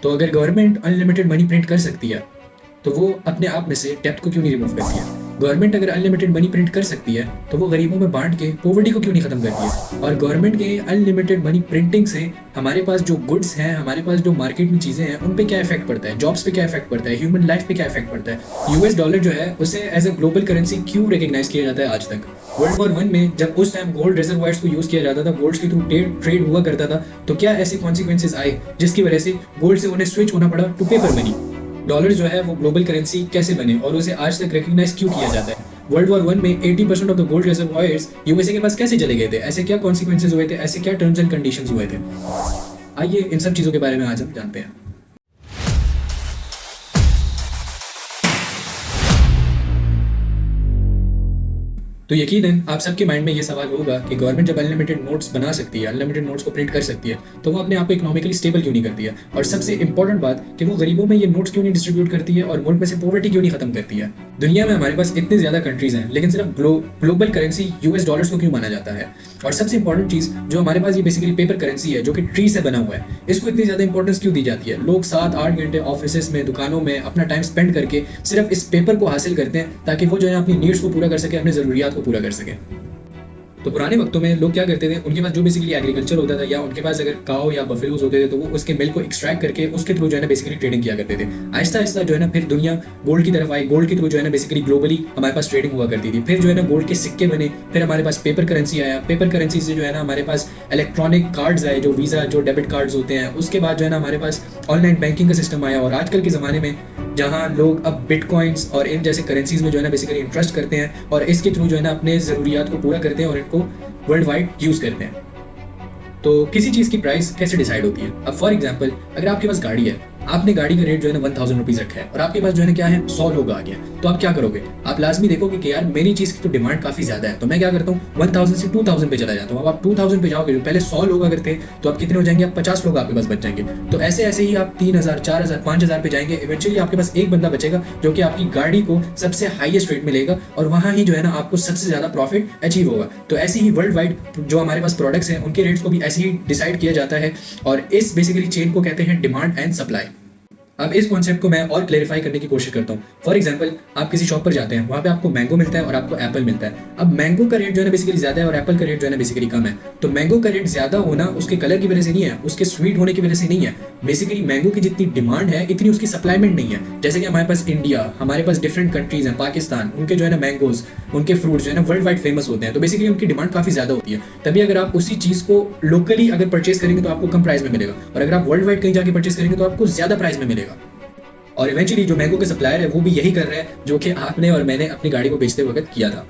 तो अगर government unlimited money print कर सकती है तो वो अपने आप में से डेप्थ को क्यों नहीं रिमूव करती है? गवर्नमेंट अगर अनलिमिटेड मनी प्रिंट कर सकती है तो वो गरीबों में बांट के पॉवर्टी को क्यों नहीं खत्म करती है? और गवर्नमेंट के अनलिमिटेड मनी प्रिंटिंग से हमारे पास जो गुड्स हैं, हमारे पास जो मार्केट में चीज़ें हैं, उन पे क्या इफेक्ट पड़ता है? जॉब्स पे क्या इफेक्ट पड़ता है? ह्यूमन लाइफ पे क्या इफेक्ट पड़ता है? यूएस डॉलर जो है उसे एज ए ग्लोबल करेंसी क्यों रिकग्नाइज किया जाता है आज तक? वर्ल्ड वॉर 1 में जब उस टाइम गोल्ड रिजर्वायर्स को यूज किया जाता था, गोल्ड के थ्रू ट्रेड हुआ करता था, तो क्या ऐसे कॉन्सिक्वेंसेज आए जिसकी वजह से गोल्ड से उन्हें स्विच होना पड़ा टू पेपर मनी? डॉलर जो है वो ग्लोबल करेंसी कैसे बने और उसे आज तक रिकग्नाइज क्यों किया जाता है? वर्ल्ड वॉर 1 में 80% of the gold reservoirs USA के पास कैसे चले गए थे? ऐसे क्या कॉन्सिक्वेंसेज हुए थे? ऐसे क्या टर्म्स एंड कंडीशंस हुए थे? आइए इन सब चीज़ों के बारे में आज हम जानते हैं। तो यकीनन आप सबके माइंड में ये सवाल होगा कि गवर्नमेंट जब अनलिमिटेड नोट्स बना सकती है, अनलिमिटेड नोट्स को प्रिंट कर सकती है, तो वो अपने आप को इकोनॉमिकली स्टेबल क्यों नहीं करती है? और सबसे इंपॉर्टेंट बात कि वो गरीबों में ये नोट्स क्यों नहीं डिस्ट्रीब्यूट करती है और मुल्क में से पॉवर्टी क्यों नहीं खत्म करती है? दुनिया में हमारे पास इतनी ज्यादा कंट्रीज हैं, लेकिन सिर्फ ग्लोबल करेंसी यूएस डॉलर्स को क्यों माना जाता है? और सबसे इंपॉर्टेंट चीज, जो हमारे पास ये बेसिकली पेपर करेंसी है जो कि ट्री से बना हुआ है, इसको इतनी ज्यादा इंपॉर्टेंस क्यों दी जाती है? लोग 7-8 घंटे ऑफिस में, दुकानों में अपना टाइम स्पेंड करके सिर्फ इस पेपर को हासिल करते हैं ताकि वो जो है अपनी नीड्स को पूरा कर सके, अपनी जरूरियात को पूरा कर सके। तो पुराने वक्तों में लोग क्या करते थे, उनके पास जो बेसिकली एग्रीकल्चर होता था या उनके पास अगर काओ या बफेलोज होते थे तो वो उसके मिल्क को एक्सट्रैक्ट करके उसके थ्रू जो है ना बेसिकली ट्रेडिंग किया करते थे। आहिस्ता आहिस्ता जो है ना फिर दुनिया गोल्ड की तरफ आई, गोल्ड के थ्रू जो है ना बेसिकली ग्लोबली हमारे पास ट्रेडिंग हुआ करती थी। फिर जो है ना गोल्ड के सिक्के बने, फिर हमारे पास पेपर करेंसी आया, पेपर करेंसी से जो है ना हमारे पास इलेक्ट्रॉनिक कार्ड्स आए, जो वीज़ा जो डेबिट कार्ड्स होते हैं। उसके बाद जो है ना हमारे पास ऑनलाइन बैंकिंग का सिस्टम आया और आजकल के ज़माने में जहाँ लोग अब बिटकॉइंस और इन जैसे करेंसीज में जो है ना बेसिकली इंटरेस्ट करते हैं और इसके थ्रू जो है ना अपने ज़रूरियात को पूरा करते हैं और इनको वर्ल्ड वाइड यूज़ करते हैं। तो किसी चीज़ की प्राइस कैसे डिसाइड होती है? अब फॉर एग्जांपल अगर आपके पास गाड़ी है, आपने गाड़ी का रेट जो है ना 1000 रुपीज़ रखा है और आपके पास जो है ना क्या है 100 लोग आ गए, तो आप क्या करोगे? आप लाजमी देखोगे कि यार मेरी चीज़ की तो डिमांड काफ़ी ज़्यादा है, तो मैं क्या करता हूँ 1000 से 2000 पे चला जाता हूँ। अब आप 2000 पे जाओगे, पहले 100 लोग अगर थे तो आप कितने हो जाएंगे? आप 50 लोग आपके पास बच जाएंगे। तो ऐसे ऐसे ही आप 3000, 4000, 5000 पे जाएंगे। इवेंचुअली आपके पास एक बंदा बचेगा जो कि आपकी गाड़ी को सबसे हाईएस्ट रेट में लेगा और वहाँ ही जो है ना आपको सबसे ज़्यादा प्रॉफिट अचीव होगा। तो ऐसे ही वर्ल्ड वाइड जो हमारे पास प्रोडक्ट्स हैं उनके रेट्स को भी ऐसे ही डिसाइड किया जाता है और इस बेसिकली चेन को कहते हैं डिमांड एंड सप्लाई। अब इस कॉन्सेप्ट को मैं और क्लेरिफाई करने की कोशिश करता हूँ। फॉर एग्जांपल आप किसी शॉप पर जाते हैं, वहाँ पे आपको मैंगो मिलता है और आपको एप्पल मिलता है। अब मैंगो का रेट जो है ना बेसिकली ज़्यादा है और एप्पल का रेट जो है ना बेसिकली कम है। तो मैंगो का रेट ज़्यादा होना उसके कलर की वजह से नहीं है, उसके स्वीट होने की वजह से नहीं है। बेसिकली मैंगो की जितनी डिमांड है इतनी उसकी सप्लाईमेंट नहीं है। जैसे कि हमारे पास इंडिया, हमारे पास डिफरेंट कंट्रीज हैं, पाकिस्तान, उनके जो है ना मैंगोज, उनके फ्रूट्स जो है ना वर्ल्ड वाइड फेमस होते हैं। तो बेसिकली उनकी डिमांड काफ़ी ज़्यादा होती है। तभी अगर आप उसी चीज़ को लोकली अगर परचेज करेंगे तो आपको कम प्राइस में मिलेगा और अगर आप वर्ल्ड वाइड कहीं जाके परचेज करेंगे तो आपको ज़्यादा प्राइस में मिलेगा। और इवेंचुअली जो मैंगो के सप्लायर है वो भी यही कर रहे हैं जो कि आपने और मैंने अपनी गाड़ी को बेचते वक्त किया था।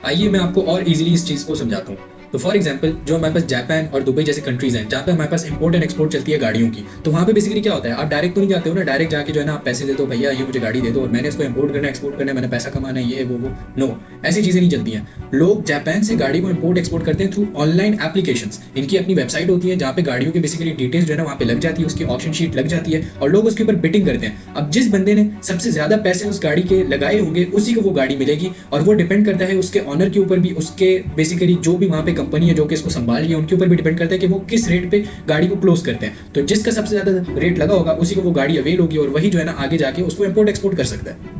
आइए मैं आपको और इजीली इस चीज़ को समझाता हूँ। तो फॉर एग्जांपल जो हमारे पास जापान और दुबई जैसे कंट्रीज हैं जहाँ पे हमारे पास इंपोर्ट एंड एक्सपोर्ट चलती है गाड़ियों की, तो वहाँ पे बेसिकली क्या होता है, आप डायरेक्ट तो नहीं जाते हो ना, डायरेक्ट जाके जो है ना आप पैसे दे दो, भैया ये मुझे गाड़ी दे दो और मैंने इसको इंपोर्ट करना एक्सपोर्ट करना है, मैंने पैसा कमाना है, ये वो नो, ऐसी चीज़ें नहीं चलती हैं। लोग जापान से गाड़ी को इंपोर्ट एक्सपोर्ट करते हैं थ्रू ऑनलाइन एप्लीकेशंस। इनकी अपनी वेबसाइट होती है जहाँ पे गाड़ियों की बेसिकली डिटेल्स जो है ना वहाँ पे लग जाती है, उसकी ऑप्शन शीट लग जाती है और लोग उसके ऊपर बिटिंग करते हैं। अब जिस बंदे ने सबसे ज़्यादा पैसे उस गाड़ी के लगाए होंगे उसी को वो गाड़ी मिलेगी और वो डिपेंड करता है उसके ऑनर के ऊपर भी, उसके बेसिकली जो भी वहाँ पे कंपनी है जो कि इसको संभाल रही है उनके ऊपर भी डिपेंड करता है कि वो किस रेट पे गाड़ी को क्लोज करते हैं। तो जिसका सबसे ज्यादा रेट लगा होगा उसी को वो गाड़ी अवेल होगी और वही जो है ना आगे जाके उसको इंपोर्ट एक्सपोर्ट कर सकता है।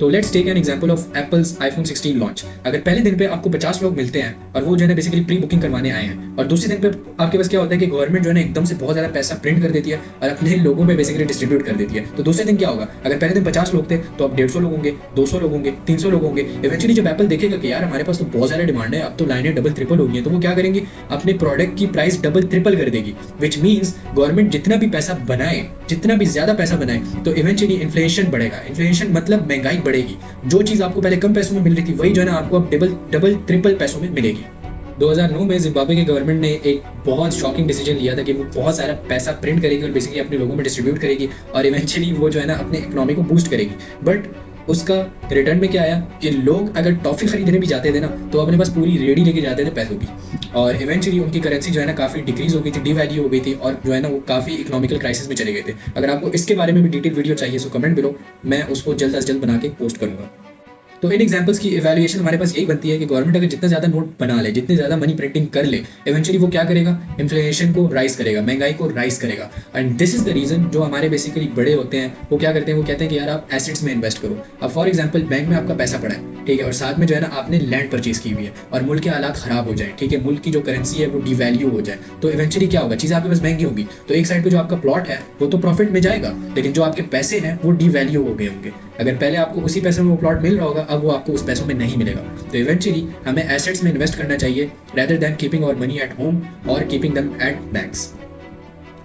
तो let's take an example of Apple's iPhone 16 launch. अगर पहले दिन पे आपको 50 लोग मिलते हैं और वो जो है ना बेसिकली प्री बुकिंग करवाने आए हैं और दूसरे दिन पे आपके पास क्या होता है कि गवर्नमेंट जो है ना एकदम से बहुत ज़्यादा पैसा प्रिंट कर देती है और अपने लोगों पे बेसिकली डिस्ट्रीब्यूट कर देती है। तो दूसरे दिन क्या होगा, अगर पहले दिन 50 लोग थे तो अब 150 लोग होंगे, 200 लोग होंगे, 300 लोग होंगे। इवेंचुअली जब एप्पल देखेगा कि यार हमारे पास तो बहुत ज़्यादा डिमांड है, अब तो लाइनें डबल ट्रिपल हो गई हैं, तो वो क्या करेंगे, अपने प्रोडक्ट की प्राइस डबल ट्रिपल कर देगी। विच मीन्स गवर्नमेंट जितना भी पैसा बनाए, जितना भी ज़्यादा पैसा बनाए तो इवेंचुअली इन्फ्लेशन बढ़ेगा। इन्फ्लेशन मतलब महंगाई बढ़ेगी। जो चीज़ आपको पहले कम पैसों में मिल रही थी वही जो है ना आपको अब डबल ट्रिपल पैसों में मिलेगी। 2009 में जिम्बाब्वे की गवर्नमेंट ने एक बहुत शॉकिंग डिसीजन लिया था कि वो बहुत सारा पैसा प्रिंट करेगी और बेसिकली अपने लोगों में डिस्ट्रीब्यूट करेगी और इवेंचुअली वो जो है ना अपने इकोनॉमी को बूस्ट करेगी। बट उसका रिटर्न में क्या आया कि लोग अगर टॉफ़ी खरीदने भी जाते थे ना तो अपने पास पूरी रेडी लेके जाते थे पैसों की और इवेंचुअली उनकी करेंसी जो है ना काफ़ी डिक्रीज हो गई थी, डिवैल्यू हो गई थी और जो है ना वो काफ़ी इकोनॉमिकल क्राइसिस में चले गए थे। अगर आपको इसके बारे में भी डिटेल वीडियो चाहिए तो कमेंट बिलो, मैं उसको जल्द अज जल्द बना के पोस्ट करूँगा। तो इन एग्जांपल्स की इवैल्यूएशन हमारे पास यही बनती है कि गवर्नमेंट अगर जितना ज़्यादा नोट बना ले, जितनी ज़्यादा मनी प्रिंटिंग कर ले, इवेंचुअली वो क्या करेगा, इन्फ्लेशन को राइज करेगा, महंगाई को राइज करेगा। And this is the reason जो हमारे बेसिकली बड़े होते हैं वो क्या करते हैं, वो कहते हैं कि यार आप एसेट्स में इन्वेस्ट करो। अब फॉर एग्जाम्पल बैंक में आपका पैसा पड़ा है, ठीक है, और साथ में जो है ना आपने लैंड परचेज की हुई है और मुल्क के हालात खराब हो जाए, ठीक है, मुल्क की जो करेंसी है वो डिवैल्यू हो जाए, तो इवेंचुअली क्या होगा, चीज़ें आपके पास महंगी होगी। तो एक साइड पे जो आपका प्लॉट है वो तो प्रॉफिट में जाएगा, लेकिन जो आपके पैसे हैं वो डिवैल्यू हो गए होंगे। अगर पहले आपको उसी पैसे में वो प्लॉट मिल रहा होगा, अब वो आपको उस पैसों में नहीं मिलेगा। तो इवेंचुअली हमें एसेट्स में इन्वेस्ट करना चाहिए rather than keeping our money at home और कीपिंग देम एट बैंक्स।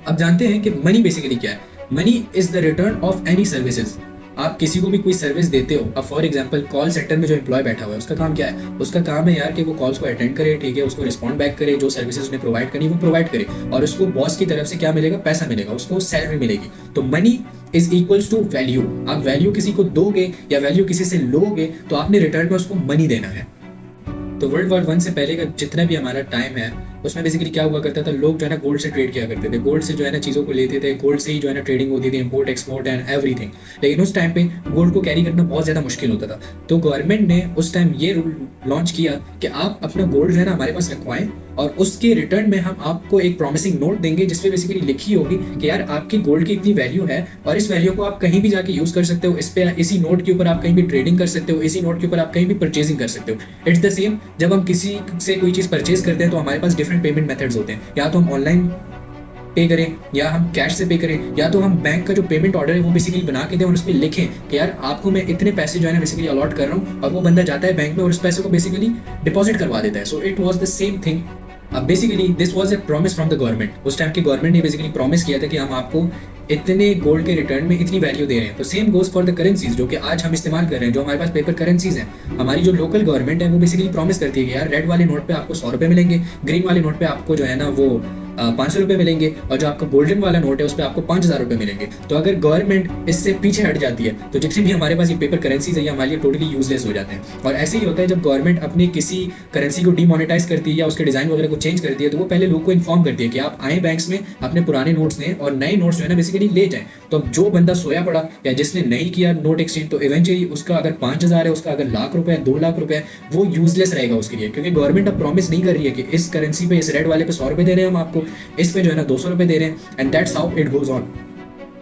अब जानते हैं कि मनी बेसिकली क्या है। Money is the return of any services. आप किसी को भी कोई सर्विस देते हो, अब फॉर एग्जांपल कॉल सेंटर में जो एम्प्लॉय बैठा हुआ है उसका काम क्या है, उसका काम है यार कि वो कॉल्स को अटेंड करे, ठीक है, उसको रिस्पॉन्ड बैक करे, जो सर्विसेज उसने प्रोवाइड करनी वो प्रोवाइड करे, और उसको बॉस की तरफ से क्या मिलेगा, पैसा मिलेगा, उसको सैलरी मिलेगी। तो money is equals to value. आप वैल्यू किसी को दोगे या वैल्यू किसी से लोगे तो आपने रिटर्न में उसको मनी देना है। तो वर्ल्ड वॉर 1 से पहले का जितना भी हमारा टाइम है उसमें बेसिकली क्या हुआ करता था, लोग जो है ना गोल्ड से ट्रेड किया करते थे, गोल्ड से जो है ना चीज़ों को लेते थे, गोल्ड से ही जो है ना ट्रेडिंग होती थी, इंपोर्ट एक्सपोर्ट एंड एवरीथिंग। लेकिन उस टाइम पे गोल्ड को कैरी करना बहुत ज़्यादा मुश्किल होता था। तो गवर्नमेंट ने उस टाइम ये रूल लॉन्च किया कि आप अपना गोल्ड जो है ना हमारे पास रखवाएं और उसके रिटर्न में हम आपको एक प्रॉमिसिंग नोट देंगे जिसमें बेसिकली लिखी होगी कि यार आपकी गोल्ड की इतनी वैल्यू है और इस वैल्यू को आप कहीं भी जाके यूज़ कर सकते हो, इस पे इसी नोट के ऊपर आप कहीं भी ट्रेडिंग कर सकते हो, इसी नोट के ऊपर आप कहीं भी परचेजिंग कर सकते हो। इट्स द सेम, जब हम किसी से कोई चीज़ परचेज करते हैं तो हमारे पास डिफरेंट पेमेंट मेथड्स होते हैं, या तो हम ऑनलाइन पे करें या हम कैश से पे करें, या तो हम बैंक का जो पेमेंट ऑर्डर है वो बेसिकली बना के दें और उस पर लिखें कि यार आपको मैं इतने पैसे जो है ना बेसिकली अलॉट कर रहा हूँ, और वो बंदा जाता है बैंक में और उस पैसे को बेसिकली डिपॉजिट करवा देता है। So it was the same thing. अब basically this was a promise from the government. उस टाइम की गवर्नमेंट ने बेसिकली प्रॉमिस किया था कि हम आपको इतने गोल्ड के रिटर्न में इतनी वैल्यू दे रहे हैं। तो same goes for the currencies जो कि आज हम इस्तेमाल कर रहे हैं, जो हमारे पास पेपर करेंसीज हैं। हमारी जो लोकल गवर्नमेंट है वो बेसिकली प्रॉमिस करती है कि यार रेड वाले नोट पे आपको 100 रुपये मिलेंगे, ग्रीन वाले नोट पे आपको जो है ना वो 500 रुपये मिलेंगे, और जो आपका गोल्डन वाला नोट है उस पर आपको 5000 रुपये मिलेंगे। तो अगर गवर्नमेंट इससे पीछे हट जाती है तो जितनी भी हमारे पास ये पेपर करेंसीज है ये हमारे लिए टोटली यूजलेस हो जाते हैं। और ऐसे ही होता है जब गवर्नमेंट अपनी किसी करेंसी को डीमोनेटाइज करती है या उसके डिज़ाइन वगैरह को चेंज करती है, तो वो पहले लोग को इन्फॉर्म करती है कि आप आए बैंक्स में अपने पुराने नोट्स दें और नए नोट्स जो है ना बेसिकली ले जाएं। तो अब जो बंदा सोया पड़ा या जिसने नहीं किया नोट एक्सचेंज, तो इवेंचुअली उसका अगर 5000 है, उसका अगर लाख रुपए है, 2 लाख रुपए है, वो यूजलेस रहेगा उसके लिए, क्योंकि गवर्नमेंट अब प्रॉमिस नहीं कर रही है कि इस करेंसी पे, इस रेड वाले पे 100 रुपये दे रहे हैं हम आपको, इस पे जो है ना 200 रुपये दे रहे हैं, and that's how it goes on.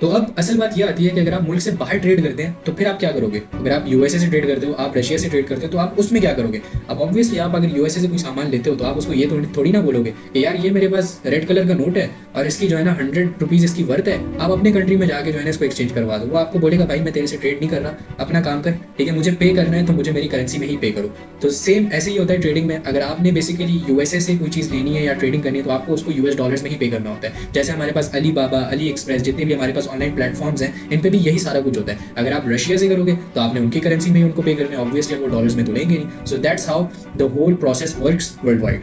तो अब असल बात यह आती है कि अगर आप मुल्क से बाहर ट्रेड करते हैं तो फिर आप क्या करोगे। अगर आप यूएसए से ट्रेड करते हो, आप रशिया से ट्रेड करते हो, तो आप उसमें क्या करोगे। अब ऑब्वियसली आप अगर यूएसए से कोई सामान लेते हो तो आप उसको ये थोड़ी ना बोलोगे कि यार ये मेरे पास रेड कलर का नोट है और इसकी जो है ना 100 रुपीज़ इसकी वर्थ है, आप अपने कंट्री में जाके जो है ना इसको एक्सचेंज करवा दो। वो आपको बोलेगा भाई मैं तेरे से ट्रेड नहीं कर रहा, अपना काम कर, ठीक है, मुझे पे करना है तो मुझे मेरी करेंसी में ही पे करो। तो सेम ऐसे ही होता है ट्रेडिंग में। अगर आपने बेसिकली यूएसए से कोई चीज़ लेनी है या ट्रेडिंग करनी है तो आपको उसको यूएस डॉलर्स में ही पे करना होता है। जैसे हमारे पास अली बाबा, अली एक्सप्रेस, जितने भी हमारे पास ऑनलाइन प्लेटफॉर्म्स हैं इन पे भी यही सारा कुछ होता है। अगर आप रशिया से करोगे तो आपने उनकी करेंसी में ही उनको पे करना है, ऑब्वियसली वो डॉलर्स में तो लेंगे नहीं। So that's how the whole process works world wide.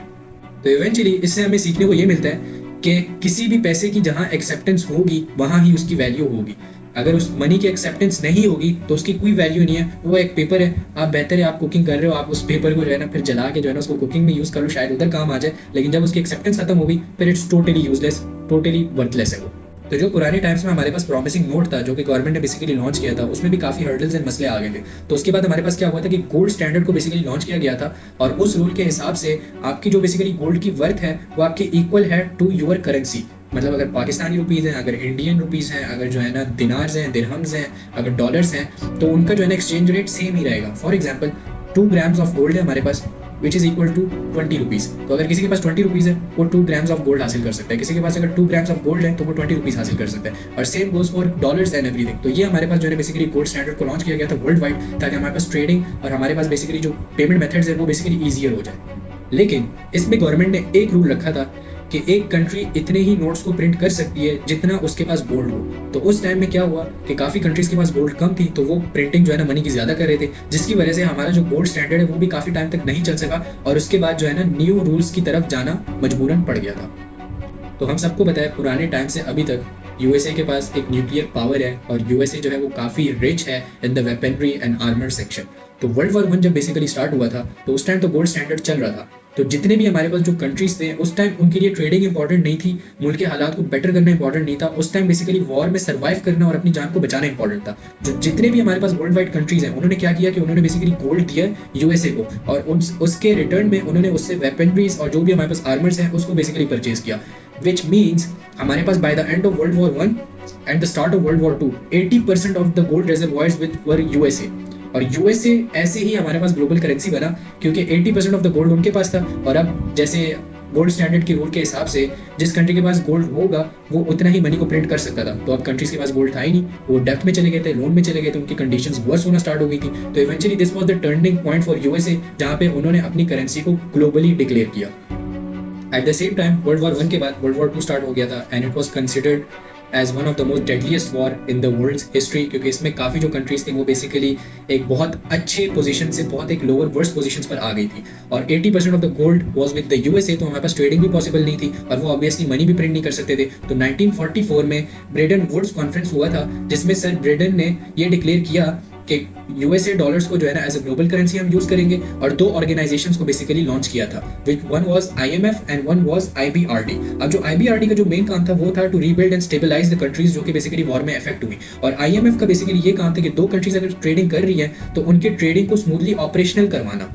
तो इवेंचुअली इससे हमें सीखने को ये मिलता है कि किसी भी पैसे की जहाँ एक्सेप्टेंस होगी वहाँ ही उसकी वैल्यू होगी। अगर उस मनी की एक्सेप्टेंस नहीं होगी तो उसकी कोई वैल्यू नहीं है। वो एक पेपर है, आप बेहतर है आप कुकिंग कर रहे हो, आप उस पेपर को जो है ना फिर जला के जो है ना उसको कुकिंग में यूज़ कर लो, शायद उधर काम आ जाए, लेकिन जब उसकी एक्सेप्टेंस खत्म होगी फिर it's totally useless, totally worthless है वो। तो जो पुराने टाइम्स में हमारे पास प्रॉमिसिंग नोट था जो कि गवर्नमेंट ने बेसिकली लॉन्च किया था, उसमें भी काफ़ी हर्डल्स एंड मसले आ गए थे। तो उसके बाद हमारे पास क्या हुआ था कि गोल्ड स्टैंडर्ड को बेसिकली लॉन्च किया गया था, और उस रूल के हिसाब से आपकी जो बेसिकली गोल्ड की वर्थ है वो आपके इक्वल है टू योर करेंसी। मतलब अगर पाकिस्तानी रुपीज़ हैं, अगर इंडियन रुपीज़ हैं, अगर जो है ना दिनार्स हैं, दिरहम्स हैं, अगर डॉलर्स हैं, तो उनका जो है ना एक्सचेंज रेट सेम ही रहेगा। For example 2 grams of gold है हमारे पास which is equal to 20 rupees. तो अगर किसी के पास 20 रुपीज़ है वो 2 ग्राम्स ऑफ गोल्ड हासिल कर सकता है, किसी के पास अगर 2 ग्राम्स ऑफ गोल्ड है तो वो 20 रुपीज़ हासिल कर सकता है। और same goes for dollars and everything. तो ये हमारे पास जो है बेसिकली गोल्ड स्टैंडर्ड को लॉन्च किया गया था वर्ल्ड वाइड, ताकि हमारे पास ट्रेडिंग और हमारे पास बेसिकली जो पेमेंट मेथड्स है वो बेसिकली ईजियर हो जाए। लेकिन इसमें गवर्नमेंट ने एक रूल रखा था कि एक कंट्री इतने ही नोट्स को प्रिंट कर सकती है जितना उसके पास गोल्ड हो। तो उस टाइम में क्या हुआ कि काफ़ी कंट्रीज़ के पास गोल्ड कम थी, तो वो प्रिंटिंग जो है ना मनी की ज़्यादा कर रहे थे, जिसकी वजह से हमारा जो गोल्ड स्टैंडर्ड है वो भी काफ़ी टाइम तक नहीं चल सका, और उसके बाद जो है ना न्यू रूल्स की तरफ जाना मजबूरन पड़ गया था। तो हम सबको पता है पुराने टाइम से अभी तक यूएसए के पास एक न्यूक्लियर पावर है, और यूएसए जो है वो काफ़ी रिच है in the weaponry and armour section. तो वर्ल्ड वॉर 1 जब बेसिकली स्टार्ट हुआ था तो उस टाइम तो गोल्ड स्टैंडर्ड चल रहा था, तो जितने भी हमारे पास जो कंट्रीज थे उस टाइम उनके लिए ट्रेडिंग इंपॉर्टेंट नहीं थी, मुल्क के हालात को बेटर करना इंपॉर्टेंट नहीं था, उस टाइम बेसिकली वॉर में सर्वाइव करना और अपनी जान को बचाना इंपॉर्टेंट था। जो जितने भी हमारे पास वर्ल्ड वाइड कंट्रीज हैं उन्होंने क्या किया कि उन्होंने बेसिकली गोल्ड दिया यूएसए को, और उसके रिटर्न में उन्होंने उससे वेपनरीज और जो भी हमारे पास आर्मर्स हैं उसको बेसिकली परचेज किया, विच मीन्स हमारे पास by the end of world war one and the start of world war two 80% of the gold reservoirs with were USA. और यूएसए ऐसे ही हमारे पास ग्लोबल करेंसी बना क्योंकि 80% ऑफ द गोल्ड उनके पास था। और अब जैसे गोल्ड स्टैंडर्ड की रूल के हिसाब से जिस कंट्री के पास गोल्ड होगा वो उतना ही मनी को प्रिंट कर सकता था। तो अब कंट्रीज के पास गोल्ड था ही नहीं, वो डेप्थ में चले गए थे, लोन में चले गए थे, उनकी कंडीशंस वर्स होना स्टार्ट हो गई थी। तो eventually this was the turning point for USA, जहाँ पे उन्होंने अपनी करेंसी को ग्लोबली डिक्लेयर किया। At the same time world war one के बाद वर्ल्ड वॉर टू स्टार्ट हो गया था and it was considered as one of the most deadliest war in the world history, क्योंकि इसमें काफ़ी जो कंट्रीज थी वो बेसिकली एक बहुत अच्छे पोजीशन से बहुत एक लोअर वर्स्ट पोजीशंस पर आ गई थी। और 80% of the gold was with the USA, तो हमारे पास ट्रेडिंग भी पॉसिबल नहीं थी और वो ऑब्वियसली मनी भी प्रिंट नहीं कर सकते थे। तो 1944 में ब्रेडन वुड्स कॉन्फ्रेंस हुआ था जिसमें सर ब्रेडन ने ये डिक्लेयर किया कि यूएसए डॉलर्स को जो है ना एज अ ग्लोबल करेंसी हम यूज करेंगे, और दो ऑर्गेनाइजेशंस को बेसिकली लॉन्च किया था, which one was IMF and one was IBRD. अब जो आईबीआरडी का जो मेन काम था वो था to rebuild and stabilise the countries जो कि बेसिकली वॉर में इफेक्ट हुई, और आईएमएफ का बेसिकली ये काम था कि दो कंट्रीज अगर ट्रेडिंग कर रही है तो उनके ट्रेडिंग को स्मूथली ऑपरेशनल करवाना।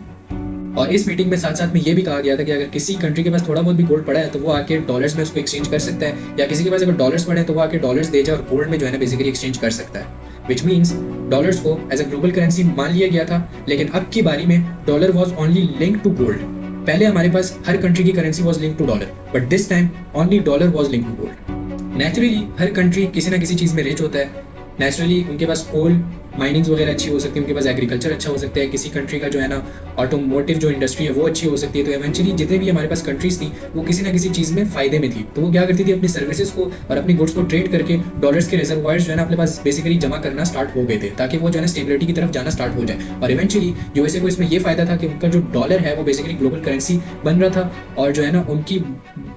और इस मीटिंग में साथ साथ में ये भी कहा गया था कि अगर किसी कंट्री के पास थोड़ा बहुत भी गोल्ड पड़ा है तो वो आके डॉलर्स में उसको एक्सचेंज कर सकता है, या किसी के पास अगर डॉलर्स पड़े हैं तो वो आके डॉलर्स दे जाए और गोल्ड में जो है ना बेसिकली एक्सचेंज कर सकता है, विच मीन्स डॉलर्स को एज अ ग्लोबल करेंसी मान लिया गया था। लेकिन अब की बारी में dollar was only link to gold. पहले हमारे पास हर कंट्री की currency was link to dollar, but this time only dollar was link to gold. Naturally हर कंट्री किसी ना किसी चीज़ में रिच होता है, नेचुरली उनके पास कोल माइनिंग्स वगैरह अच्छी हो सकती है, उनके पास एग्रीकल्चर अच्छा हो सकता है, किसी कंट्री का जो है ना ऑटोमोटिव जो इंडस्ट्री है वो अच्छी हो सकती है। तो इवेंचुअली जितने भी हमारे पास कंट्रीज थी वो किसी ना किसी चीज़ में फायदे में थी, तो वो क्या करती थी अपनी सर्विसेज को और अपनी गुड्स को ट्रेड करके डॉलर्स के रिजर्वायर्स जो है ना अपने पास बेसिकली जमा करना स्टार्ट हो गए थे, ताकि वो जो है ना स्टेबिलिटी की तरफ जाना स्टार्ट हो जाए। और इवेंचुअली यूएसए को इसमें ये फायदा था कि उनका जो डॉलर है वो बेसिकली ग्लोबल करेंसी बन रहा था, और जो है ना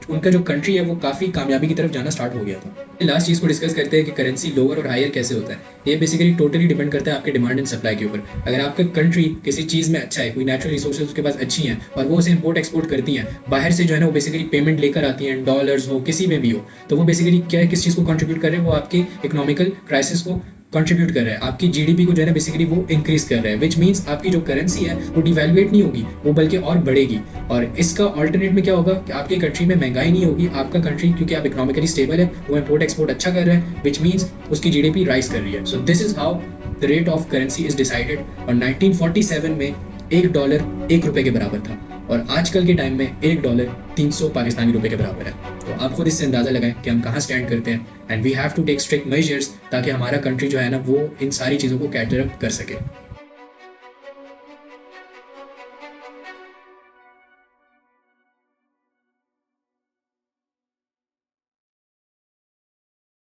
उनका जो कंट्री है वो काफ़ी कामयाबी की तरफ जाना स्टार्ट हो गया था। लास्ट चीज़ को डिस्कस करते हैं कि करेंसी लोअर और हायर कैसे होता है। ये बेसिकली टोटली डिपेंड करता है आपके डिमांड एंड सप्लाई के ऊपर। अगर आपका कंट्री किसी चीज़ में अच्छा है, कोई नेचुरल रिसोर्सेज उसके पास अच्छी हैं और वो उसे इंपोर्ट एक्सपोर्ट करती हैं, बाहर से जो है ना वो बेसिकली पेमेंट लेकर आती हैं, डॉलर्स हो किसी में भी हो, तो वो बेसिकली क्या किस चीज़ को कंट्रीब्यूट कर रहे हैं, वो आपके इकोनॉमिकल क्राइसिस को कंट्रीब्यूट कर रहा है, आपकी जीडीपी को जो है ना बेसिकली वो इंक्रीज कर रहा है, विच मीन्स आपकी जो करेंसी है वो डिवैल्यूएट नहीं होगी, वो बल्कि और बढ़ेगी। और इसका ऑल्टरनेट में क्या होगा कि आपकी कंट्री में महंगाई नहीं होगी, आपका कंट्री क्योंकि आप इकोनॉमिकली स्टेबल है वो इंपोर्ट एक्सपोर्ट अच्छा कर रहा है, विच मीन्स उसकी जीडीपी राइज कर रही है। So this is how the rate of currency is decided. और 1947 में $1 1 रुपए के बराबर था, और आजकल के टाइम में $1 300 पाकिस्तानी रुपए के बराबर है। तो आप खुद इससे अंदाज़ा लगाएं कि हम कहाँ स्टैंड करते हैं, and we have to take strict measures ताकि हमारा कंट्री जो है ना वो इन सारी चीज़ों को कैटर अप कर सके।